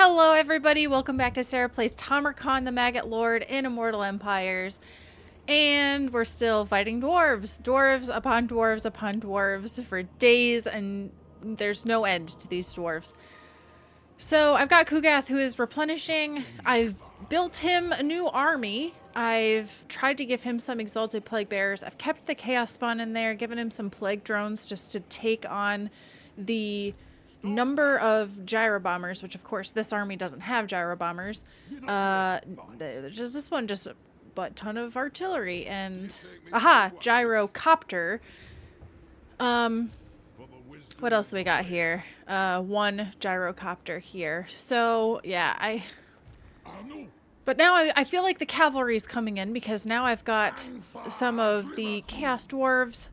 Hello everybody, welcome back to Sarah Plays Tamurkhan the Maggot Lord in Immortal Empires. And we're still fighting dwarves. Dwarves upon dwarves upon dwarves for days, and there's no end to these dwarves. So I've got Kugath who is replenishing. I've built him a new army. I've tried to give him some exalted plague bearers. I've kept the chaos spawn in there, given him some plague drones just to take on the number of gyro bombers, which of course this army doesn't have gyro bombers. Just this one, just a butt ton of artillery and gyrocopter. What else do we got here? One gyrocopter here. So yeah, but now I feel like the cavalry is coming in because now I've got some of the chaos dwarves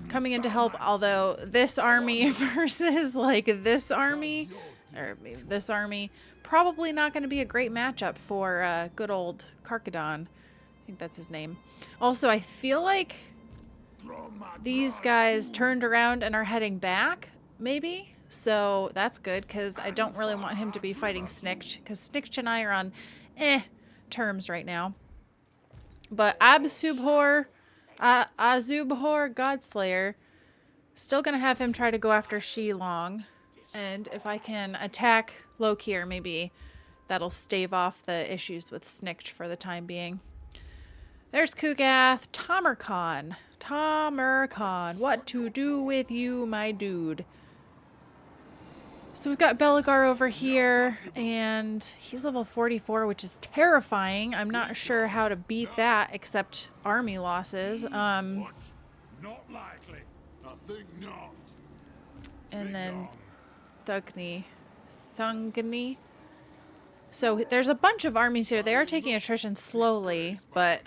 coming in to help, although this army versus like this army, or maybe this army, probably not going to be a great matchup for good old Karkadon. I think that's his name. Also, I feel like these guys turned around and are heading back, maybe? So that's good, because I don't really want him to be fighting Snikch, because Snikch and I are on terms right now. But Azubhor, Godslayer, still gonna have him try to go after Shilong, and if I can attack Lokir, maybe that'll stave off the issues with Snikch for the time being. There's Kugath. Tamurkhan. Tamurkhan, what to do with you, my dude? So we've got Belagar over here, and he's level 44, which is terrifying. I'm not sure how to beat that except army losses. Not likely. I think not. And then Thungni. So there's a bunch of armies here. They are taking attrition slowly, but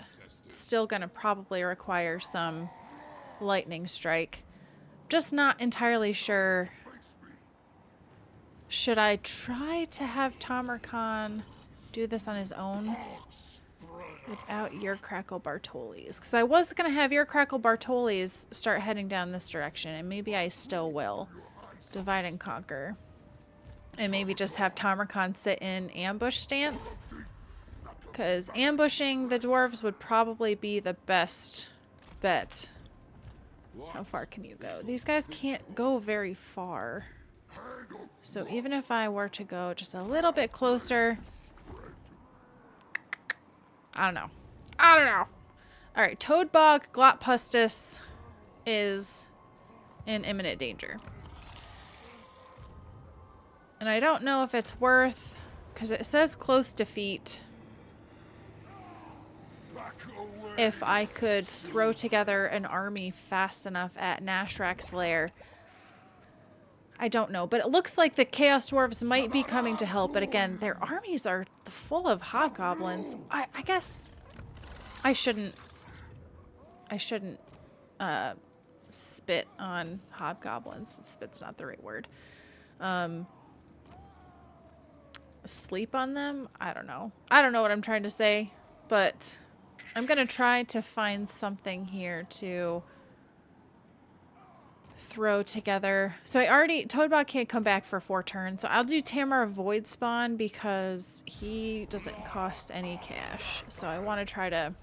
still going to probably require some lightning strike. Just not entirely sure. Should I try to have Tamurkhan do this on his own without your Crackle Bartoli's? Because I was going to have your Crackle Bartoli's start heading down this direction, and maybe I still will. Divide and conquer. And maybe just have Tamurkhan sit in ambush stance. Because ambushing the dwarves would probably be the best bet. How far can you go? These guys can't go very far. So even if I were to go just a little bit closer, I don't know. Alright, Toadbog Glotpustus is in imminent danger. And I don't know if it's worth, because it says close defeat, if I could throw together an army fast enough at Nashrak's lair. I don't know, but it looks like the Chaos Dwarves might be coming to help, but again, their armies are full of hobgoblins. I guess I shouldn't spit on hobgoblins. Spit's not the right word. Sleep on them? I don't know. I don't know what I'm trying to say, but I'm gonna try to find something here to throw together. So Toadbog can't come back for 4 turns, so I'll do Tamar Void Spawn because he doesn't cost any cash. So I want to try to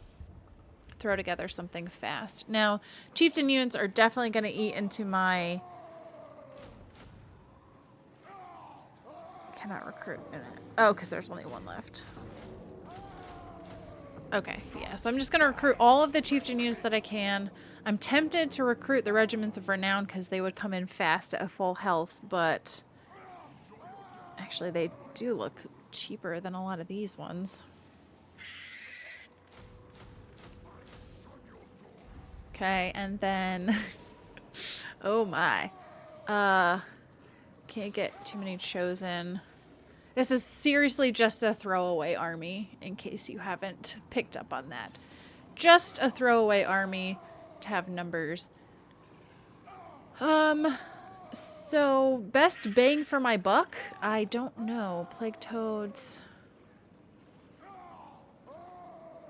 throw together something fast. Now, chieftain units are definitely going to eat into my... Cannot recruit in it. Oh, because there's only one left. Okay, yeah, so I'm just going to recruit all of the chieftain units that I can. I'm tempted to recruit the regiments of renown because they would come in fast at full health, but actually they do look cheaper than a lot of these ones. Okay, and then oh my. Can't get too many chosen. This is seriously just a throwaway army, in case you haven't picked up on that. Just a throwaway army to have numbers. So best bang for my buck? I don't know. Plague toads.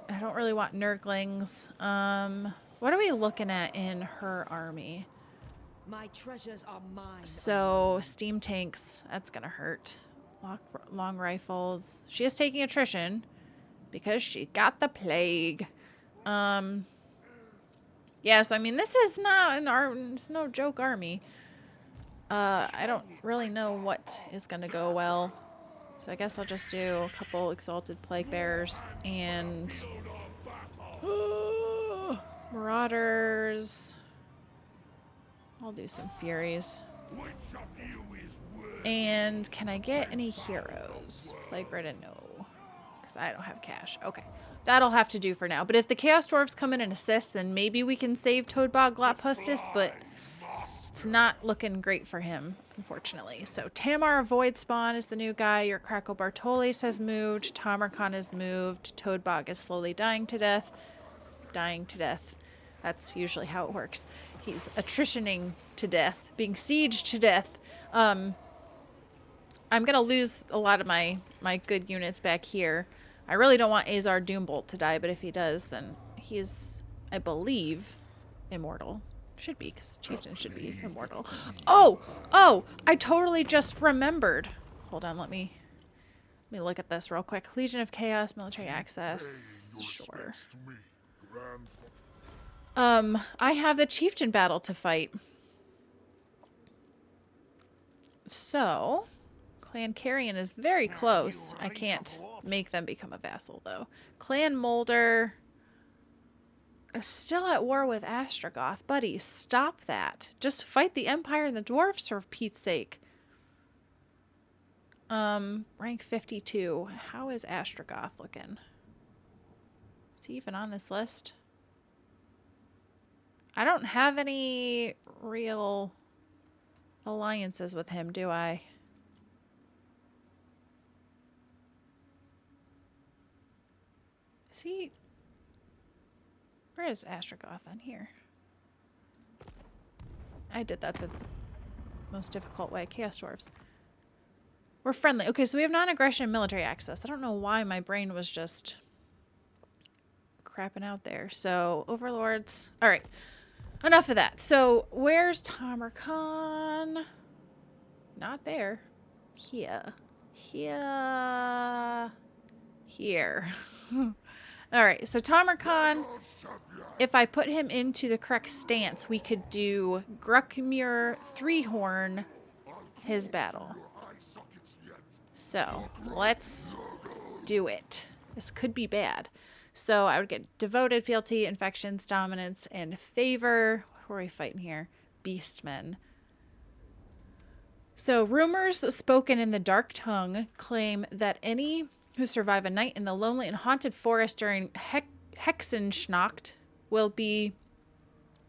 I don't really want nurglings. What are we looking at in her army? My treasures are mine. So steam tanks, that's gonna hurt. Long rifles. She is taking attrition because she got the plague. Yeah, so I mean, this is not it's no joke army. I don't really know what is gonna go well. So I guess I'll just do a couple exalted plague bearers and marauders. I'll do some furies. And can I get any heroes? Plague ridden, no. Because I don't have cash. Okay. That'll have to do for now. But if the Chaos Dwarves come in and assist, then maybe we can save Toadbog Glotpustis, but it's not looking great for him, unfortunately. So Tamar Void Spawn is the new guy. Your Crackle Bartoles has moved. Tamurkhan has moved. Toadbog is slowly dying to death. Dying to death. That's usually how it works. He's attritioning to death. Being sieged to death. I'm going to lose a lot of my good units back here. I really don't want Azar Doombolt to die, but if he does, then he's, I believe, immortal. Should be, because chieftain should be immortal. Oh! I totally just remembered. Hold on, let me look at this real quick. Legion of Chaos, military access. Sure. I have the chieftain battle to fight. So, Clan Carrion is very close. I can't make them become a vassal, though. Clan Molder is still at war with Astrogoth. Buddy, stop that. Just fight the Empire and the Dwarfs, for Pete's sake. Rank 52. How is Astrogoth looking? Is he even on this list? I don't have any real alliances with him, do I? Is he... Where is Astrogoth on here? I did that the most difficult way. Chaos Dwarves. We're friendly. Okay, so we have non-aggression military access. I don't know why my brain was just crapping out there. So, overlords. All right. Enough of that. So, where's Tamurkhan? Not there. Here. Here. Here. All right. So, Tamurkhan, if I put him into the correct stance, we could do Gruckmur Threehorn his battle. So, let's do it. This could be bad. So I would get Devoted, Fealty, Infections, Dominance, and Favor. Who are we fighting here? Beastmen. So rumors spoken in the Dark Tongue claim that any who survive a night in the lonely and haunted forest during Hexenschnacht will be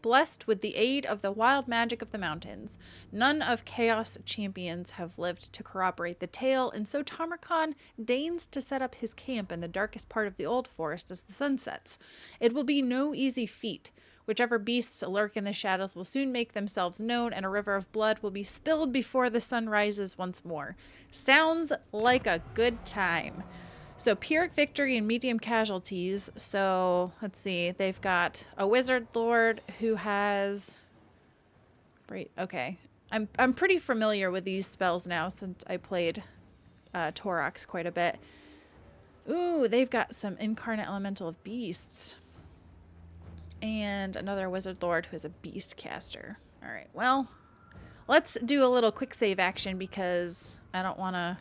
blessed with the aid of the wild magic of the mountains. None of Chaos champions have lived to corroborate the tale, and so Tamurkhan deigns to set up his camp in the darkest part of the old forest as the sun sets. It will be no easy feat. Whichever beasts lurk in the shadows will soon make themselves known, and a river of blood will be spilled before the sun rises once more. Sounds like a good time. So Pyrrhic victory and medium casualties. So let's see. They've got a wizard lord who has... Okay. I'm pretty familiar with these spells now since I played Torox quite a bit. Ooh, they've got some incarnate elemental of beasts. And another wizard lord who is a beast caster. All right. Well, let's do a little quick save action because I don't want to...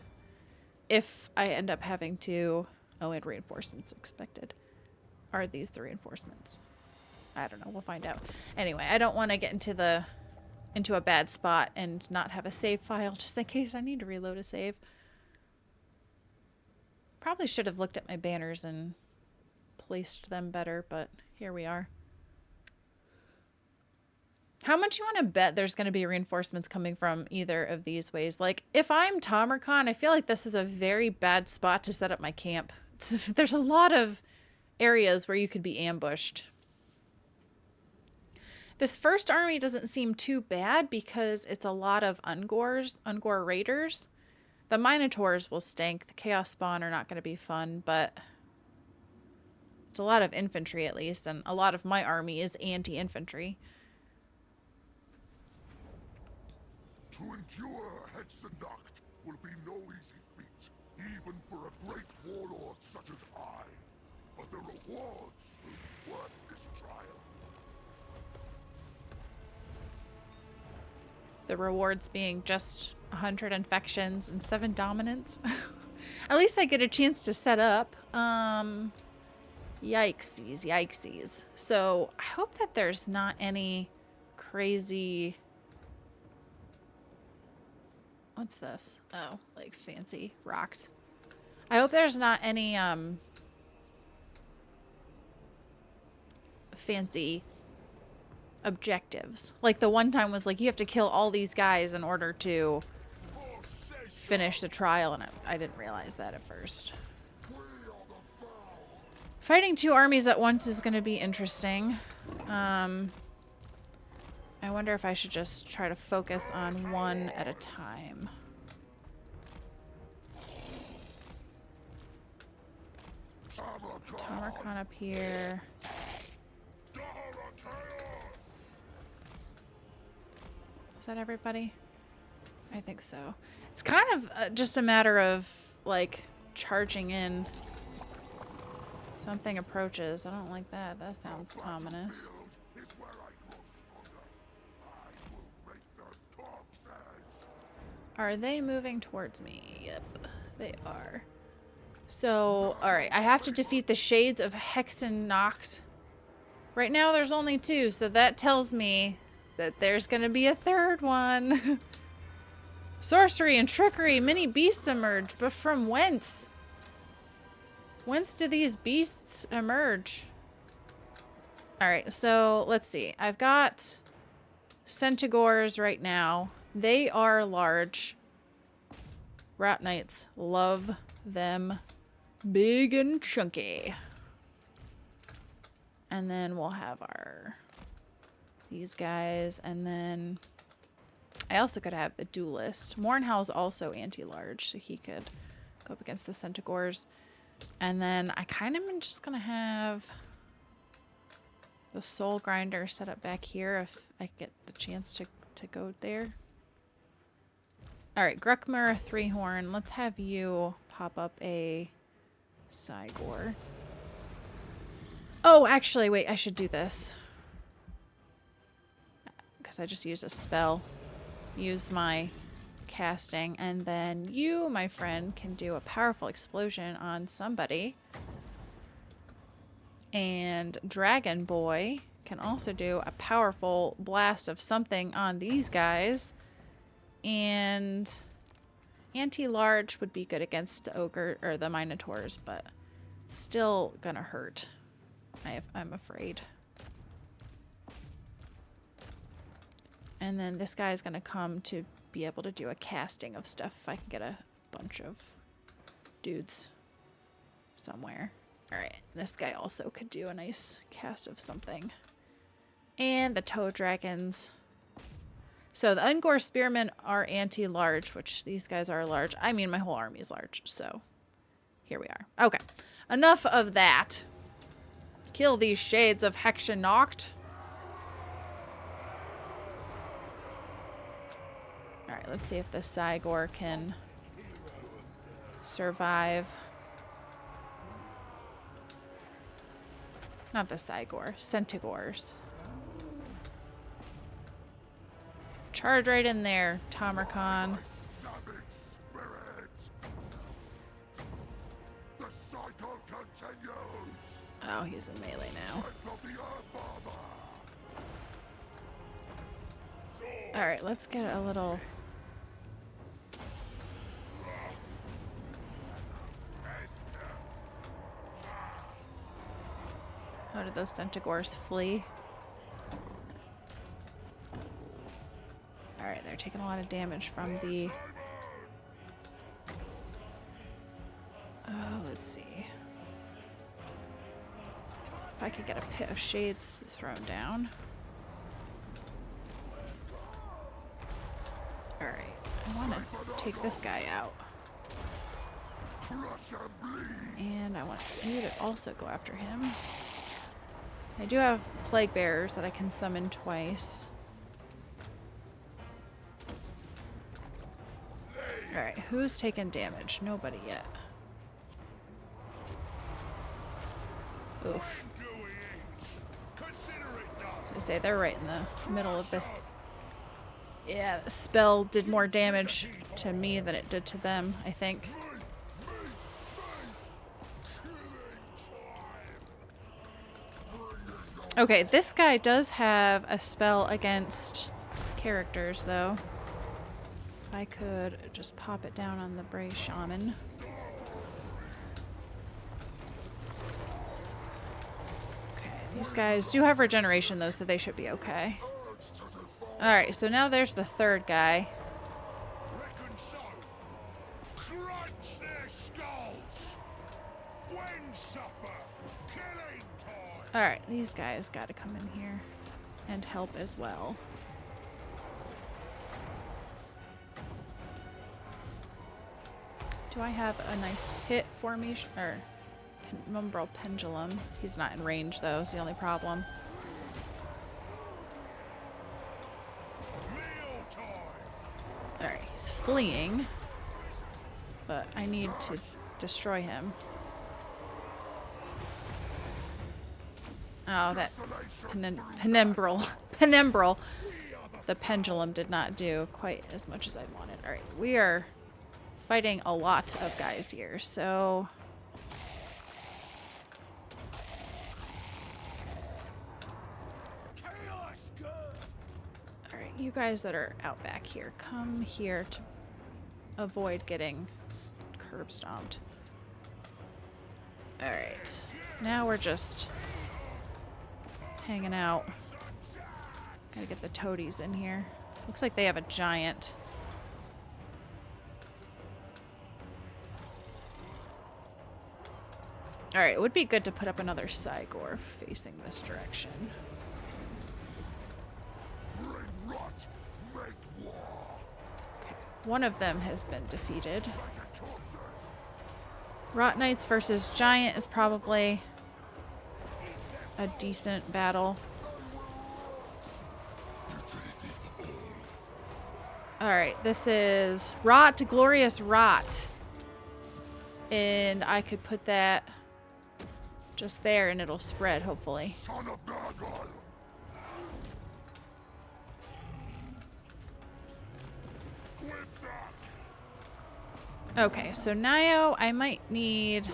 If I end up having to... Oh, and reinforcements expected. Are these the reinforcements? I don't know. We'll find out. Anyway, I don't want to get into a bad spot and not have a save file just in case I need to reload a save. Probably should have looked at my banners and placed them better, but here we are. How much you want to bet there's going to be reinforcements coming from either of these ways? Like, if I'm Tamurkhan, I feel like this is a very bad spot to set up my camp. There's a lot of areas where you could be ambushed. This first army doesn't seem too bad because it's a lot of Ungor raiders. The Minotaurs will stink. The Chaos Spawn are not going to be fun, but it's a lot of infantry at least, and a lot of my army is anti-infantry. To endure Hexennacht will be no easy feat. often for a great warlord such as I, but the rewards are worth this trial. The rewards being just 100 infections and 7 dominance. At least I get a chance to set up. Yikesies, yikesies. So I hope that there's not any crazy... What's this? Oh, like fancy rocks. I hope there's not any fancy objectives. Like the one time was like you have to kill all these guys in order to finish the trial, and I didn't realize that at first. Fighting 2 armies at once is going to be interesting. I wonder if I should just try to focus on one at a time. Tamurkhan up here. Is that everybody? I think so. It's kind of just a matter of, like, charging in. Something approaches. I don't like that. That sounds ominous. Are they moving towards me? Yep, they are. So, alright. I have to defeat the Shades of Hexennacht. Right now there's only 2, so that tells me that there's gonna be a 3rd one. Sorcery and trickery. Many beasts emerge, but from whence? Whence do these beasts emerge? Alright, so let's see. I've got Centaurs right now. They are large. Rat Knights. Love them. Big and chunky. And then we'll have these guys. And then I also could have the Duelist. Mornhow's also anti-large, so he could go up against the Centaurs. And then I kind of am just going to have the Soul Grinder set up back here if I get the chance to go there. Alright, Gruckmer, 3-horn. Let's have you pop up a Cygor. Oh, actually, wait, I should do this. Because I just used a spell. Use my casting, and then you, my friend, can do a powerful explosion on somebody. And Dragon Boy can also do a powerful blast of something on these guys. And anti-large would be good against the ogre or the minotaurs, but still gonna hurt. I'm afraid. And then this guy's gonna come to be able to do a casting of stuff if I can get a bunch of dudes somewhere. Alright, this guy also could do a nice cast of something. And the Toad Dragons. So the Ungor Spearmen are anti-large, which these guys are large. I mean, my whole army is large, so here we are. Okay, enough of that. Kill these Shades of Hexennacht. Alright, let's see if the Cygor can survive. Not the Cygor, Centaurs. Charge right in there, Tamurkhan. Oh, he's in melee now. Alright, let's get a little... How did those Centaurs flee? Alright, they're taking a lot of damage from the... Oh, let's see. If I could get a pit of shades thrown down. Alright, I want to take this guy out. And I want you to also go after him. I do have plague bearers that I can summon twice. Alright, who's taken damage? Nobody yet. Oof. So I say they're right in the middle of this. Yeah, the spell did more damage to me than it did to them, I think. Okay, this guy does have a spell against characters, though. If I could just pop it down on the Bray Shaman. Okay, these guys do have regeneration, though, so they should be okay. Alright, so now there's the third guy. Alright, these guys gotta come in here and help as well. Do I have a nice pit formation? Or Umbral Pendulum? He's not in range, though, is the only problem. Alright, he's fleeing. But I need to destroy him. Oh, that penumbral. The pendulum did not do quite as much as I wanted. Alright, we are fighting a lot of guys here, so... Alright, you guys that are out back here, come here to avoid getting curb stomped. Alright, now we're just hanging out. Gotta get the toadies in here. Looks like they have a giant. Alright, it would be good to put up another Cygor facing this direction. Okay, one of them has been defeated. Rot Knights versus Giant is probably a decent battle. Alright, this is Rot, Glorious Rot. And I could put that just there and it'll spread, hopefully. Son of Maggot. Okay, so now I might need...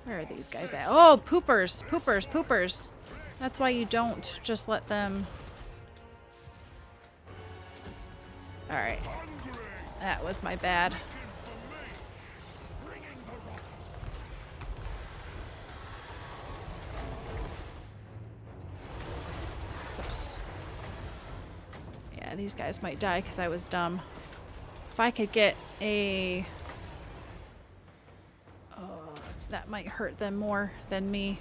Where are these guys at? Oh, poopers, poopers, poopers. That's why you don't just let them... Alright. That was my bad. Oops. Yeah, these guys might die because I was dumb. If I could get a... that might hurt them more than me.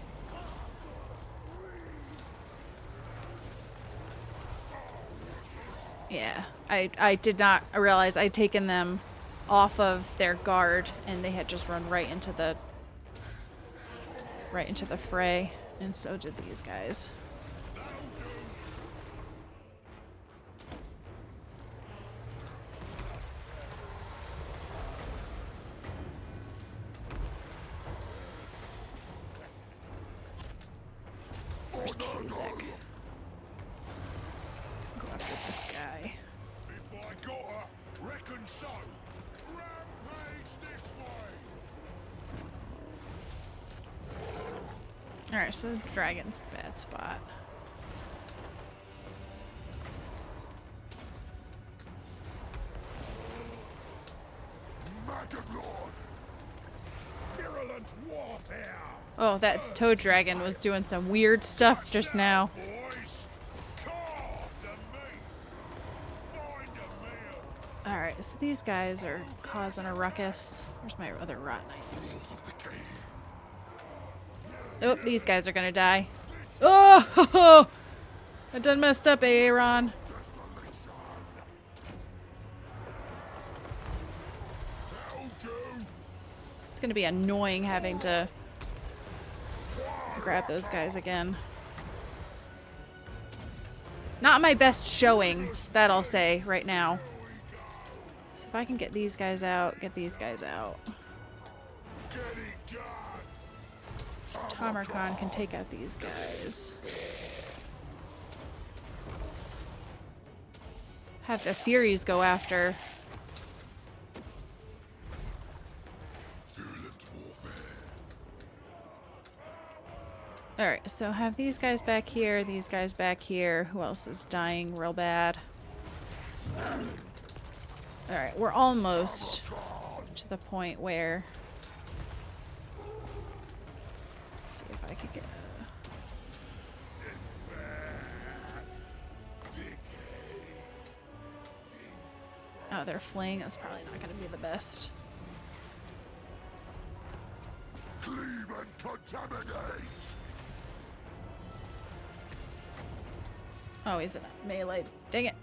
Yeah, I did not realize I'd taken them off of their guard and they had just run right into the fray, and so did these guys. Where's Kazek? Go after this guy. If I got her, reckon so. Rampage this way. Alright, so dragon's a bad spot. Maggot Lord. Virulent warfare. Oh, that toad dragon was doing some weird stuff just now. Boys, carve the meat. Find a meal. Alright, so these guys are causing a ruckus. Where's my other Rot Knights? Of the cave. Oh, these guys are gonna die. Oh! I done messed up, Aaron. It's gonna be annoying having to grab those guys again. Not my best showing, that I'll say right now. So if I can get these guys out, get these guys out. Get it done. Tamurkhan can take out these guys. Have the Furies go after. Alright, so have these guys back here, these guys back here. Who else is dying real bad? Alright, we're almost to the point where... Let's see if I could get... Oh, they're fleeing. That's probably not going to be the best. Cleave and contaminate. Oh, he's in a melee. Dang it.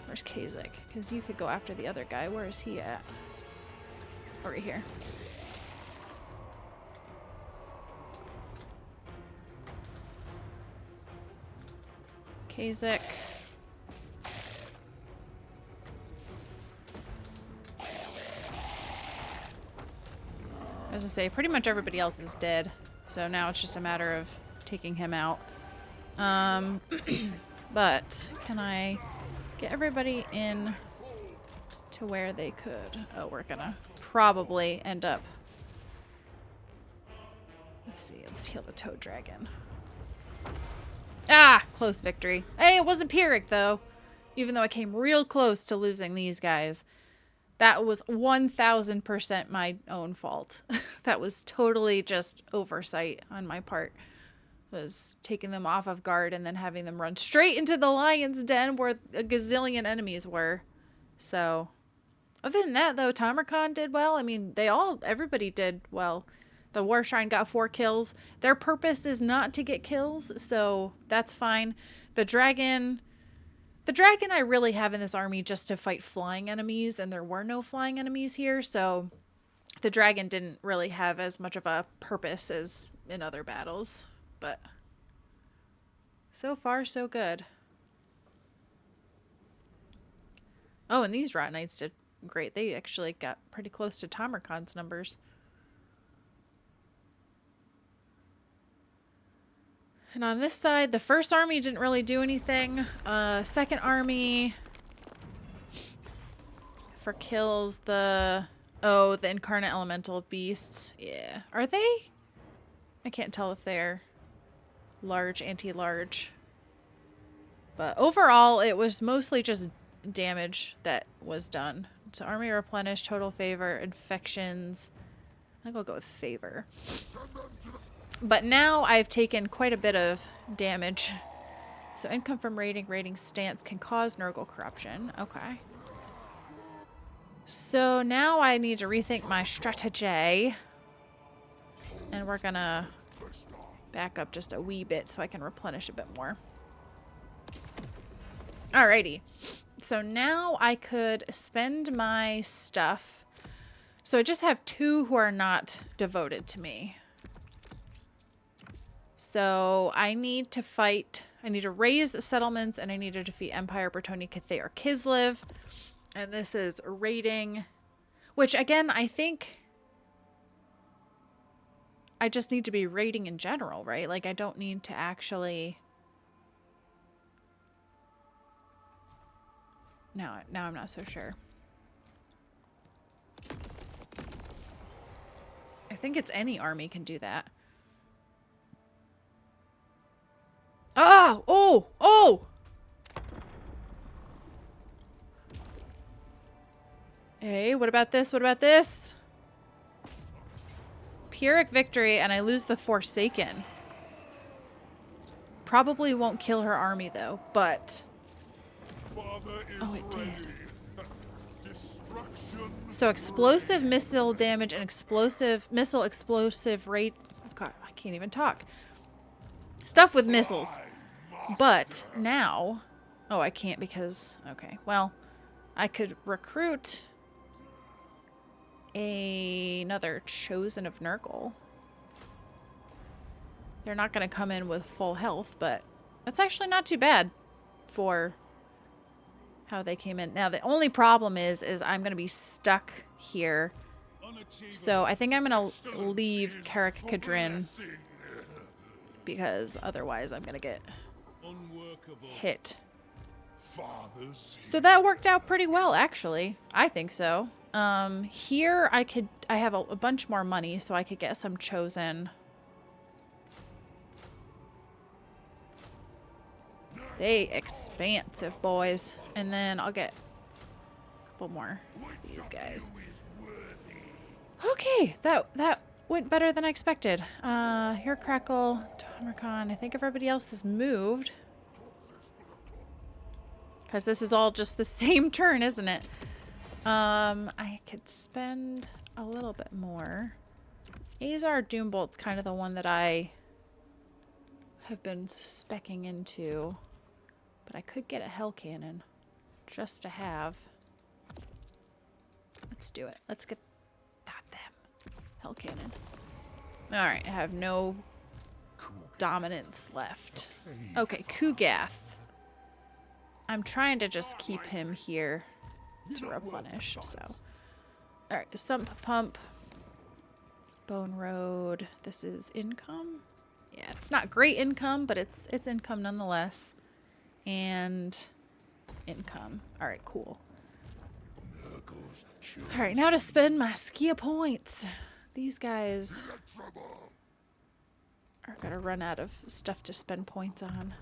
Where's Kazak? Because you could go after the other guy. Where is he at? Oh, right here. Kazak. As I say, pretty much everybody else is dead. So now it's just a matter of taking him out. But can I get everybody in to where they could? Oh, we're gonna probably end up. Let's see. Let's heal the toad dragon. Ah, close victory. Hey, it wasn't Pyrrhic though. Even though I came real close to losing these guys. That was 1000% my own fault. That was totally just oversight on my part. Was taking them off of guard and then having them run straight into the lion's den where a gazillion enemies were. So, other than that though, Tamurkhan did well. I mean, everybody did well. The War Shrine got 4 kills. Their purpose is not to get kills, so that's fine. The dragon I really have in this army just to fight flying enemies, and there were no flying enemies here, so the dragon didn't really have as much of a purpose as in other battles. But so far, so good. Oh, and these Rot Knights did great. They actually got pretty close to Tamurkhan's numbers. And on this side, the first army didn't really do anything. Second army for kills the incarnate elemental beasts. Yeah. Are they? I can't tell if they're large, anti-large. But overall, it was mostly just damage that was done. So army replenished, total favor, infections. I think I'll go with favor. But now I've taken quite a bit of damage. So income from raiding stance can cause Nurgle corruption. Okay. So now I need to rethink my strategy. And we're gonna back up just a wee bit so I can replenish a bit more. Alrighty. So now I could spend my stuff. So I just have 2 who are not devoted to me. So I need to fight. I need to raise the settlements, and I need to defeat Empire, Bretonnia, Cathay, or Kislev. And this is raiding, which again, I think I just need to be raiding in general, right? Like I don't need to actually. Now I'm not so sure. I think it's any army can do that. Ah! Oh! Oh! Hey, what about this? What about this? Pyrrhic victory, and I lose the Forsaken. Probably won't kill her army, though, but... Oh, it did. So explosive missile damage and explosive rate... Oh, God, I can't even talk. Stuff with missiles. But now... Oh, I can't because... Okay, well, I could recruit another Chosen of Nurgle. They're not going to come in with full health, but that's actually not too bad for how they came in. Now, the only problem is I'm going to be stuck here So I think I'm going to leave Carrick Kadrin because otherwise I'm going to get hit. So that worked out pretty well, actually. I think so. Here I have a bunch more money, so I could get some chosen. They expansive, boys. And then I'll get a couple more of these guys. Okay, that went better than I expected. Here, Crackle, Tamurkhan. I think everybody else has moved. Because this is all just the same turn, isn't it? I could spend a little bit more. Azar Doombolt's kind of the one that I have been specking into. But I could get a Hell Cannon just to have. Let's do it. Let's get them. Hell Cannon. Alright, I have no dominance left. Okay, Kugath. I'm trying to just keep him here to replenish, so. Alright, Sump Pump. Bone Road. This is income? Yeah, it's not great income, but it's income nonetheless. And income. Alright, cool. Alright, now to spend my Skia points. These guys are gonna run out of stuff to spend points on.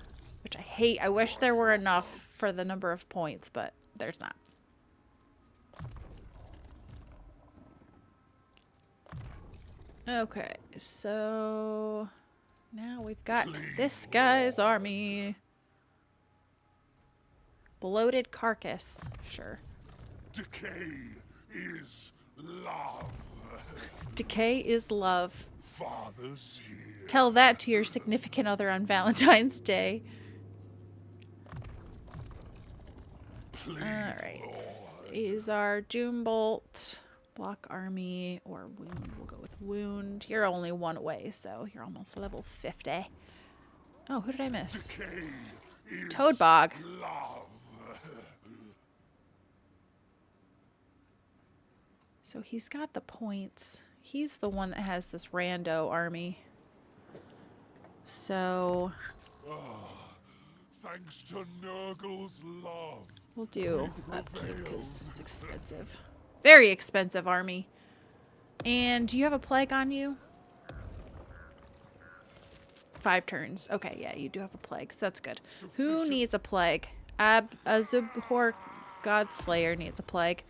Which I hate. I wish there were enough for the number of points, but there's not. Okay, so now we've got this guy's army. Bloated carcass. Sure. Decay is love. Decay is love. Father's here. Tell that to your significant other on Valentine's Day. Alright. Azar Doombolt. Block army or wound. We'll go with wound. You're only one away, so you're almost level 50. Oh, who did I miss? Toadbog. Love. So he's got the points. He's the one that has this rando army. So Thanks to Nurgle's love. we'll do upkeep because it's expensive. Very expensive army. And do you have a plague on you? 5 turns. Okay, yeah, you do have a plague, so that's good. Who needs a plague? Azubhor Godslayer needs a plague.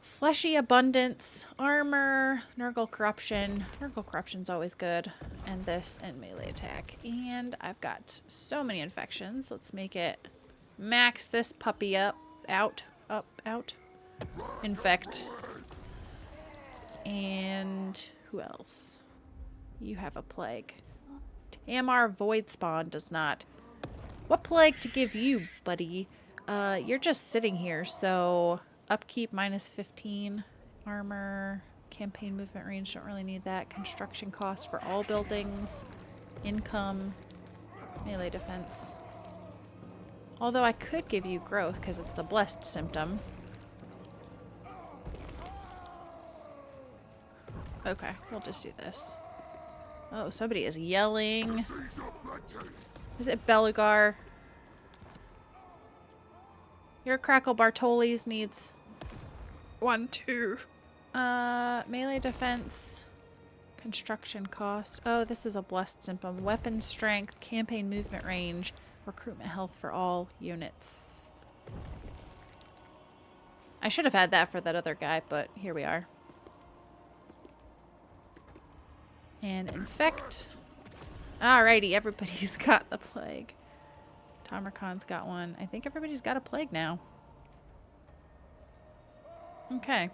Fleshy Abundance, Armor, Nurgle Corruption. Nurgle Corruption's always good. And this and melee attack. And I've got so many infections. Let's make it max this puppy up. Out. Infect. And who else? You have a plague. Tamar Voidspawn does not. What plague to give you, buddy? You're just sitting here, so upkeep minus 15. Armor. Campaign movement range, don't really need that. Construction cost for all buildings. Income. Melee defense. Although I could give you growth because it's the blessed symptom. Okay, we'll just do this. Oh, somebody is yelling. Is it Belagar? Your Crackle Bartoli's needs 1, 2. Melee defense. Construction cost. Oh, this is a blessed symptom. Weapon strength, campaign movement range, recruitment health for all units. I should have had that for that other guy, but here we are. And infect. Alrighty, everybody's got the plague. Tamurkhan's got one. I think everybody's got a plague now. Okay.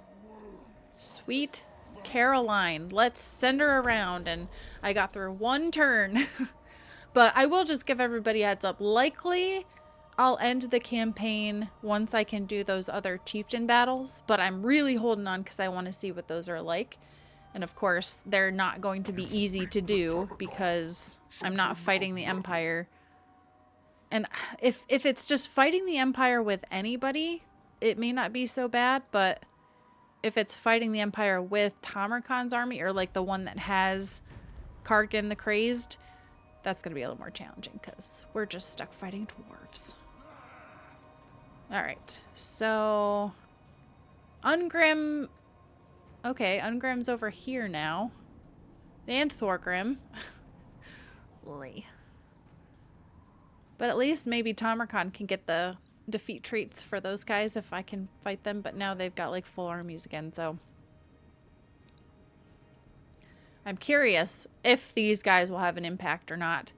Sweet Caroline. Let's send her around. And I got through 1 turn. But I will just give everybody a heads up. Likely, I'll end the campaign once I can do those other chieftain battles. But I'm really holding on because I want to see what those are like. And of course, they're not going to be easy to do because I'm not fighting the Empire. And if it's just fighting the Empire with anybody, it may not be so bad, but if it's fighting the Empire with Tamurkhan's army or like the one that has Kargan the Crazed, that's going to be a little more challenging because we're just stuck fighting dwarves. All right, so Ungrim. Okay, Ungrim's over here now. And Thorgrim. Lee. But at least maybe Tamurkhan can get the defeat traits for those guys if I can fight them. But now they've got like full armies again, so I'm curious if these guys will have an impact or not.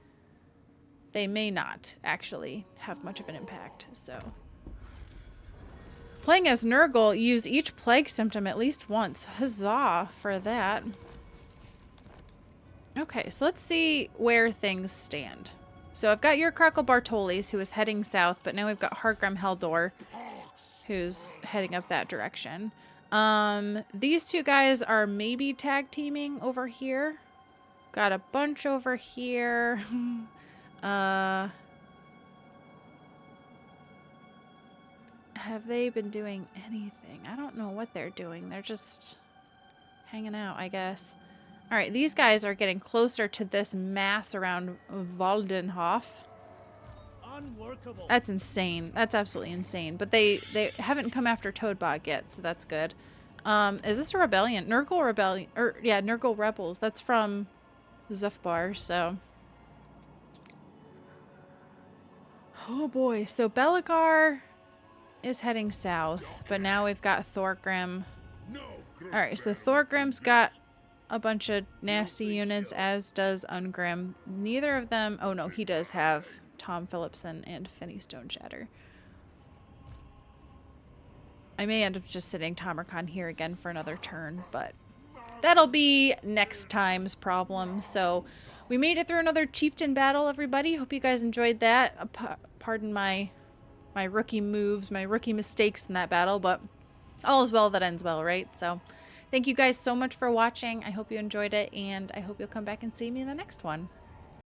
They may not actually have much of an impact, so. Playing as Nurgle, use each plague symptom at least once. Huzzah for that. Okay, so let's see where things stand. So I've got your Crackle Bartoles, who is heading south, but now we've got Hargrim Heldor, who's heading up that direction. These two guys are maybe tag teaming over here. Got a bunch over here. Have they been doing anything? I don't know what they're doing. They're just hanging out, I guess. All right, these guys are getting closer to this mass around Waldenhof. Unworkable. That's insane. That's absolutely insane. But they haven't come after Toadbog yet, so that's good. Is this a rebellion? Nurgle Rebellion. Or, yeah, Nurgle Rebels. That's from Zufbar, so. Oh boy. So Belagar is heading south, but now we've got Thorgrim. All right, so Thorgrim's got a bunch of nasty units, as does Ungrim. Neither of them... Oh, no, he does have Tom Phillipson and Finny Stoneshatter. I may end up just sitting Tamurkhan here again for another turn, but that'll be next time's problem. So we made it through another chieftain battle, everybody. Hope you guys enjoyed that. Pardon my rookie moves, my rookie mistakes in that battle, but all is well that ends well, right? So thank you guys so much for watching. I hope you enjoyed it, and I hope you'll come back and see me in the next one.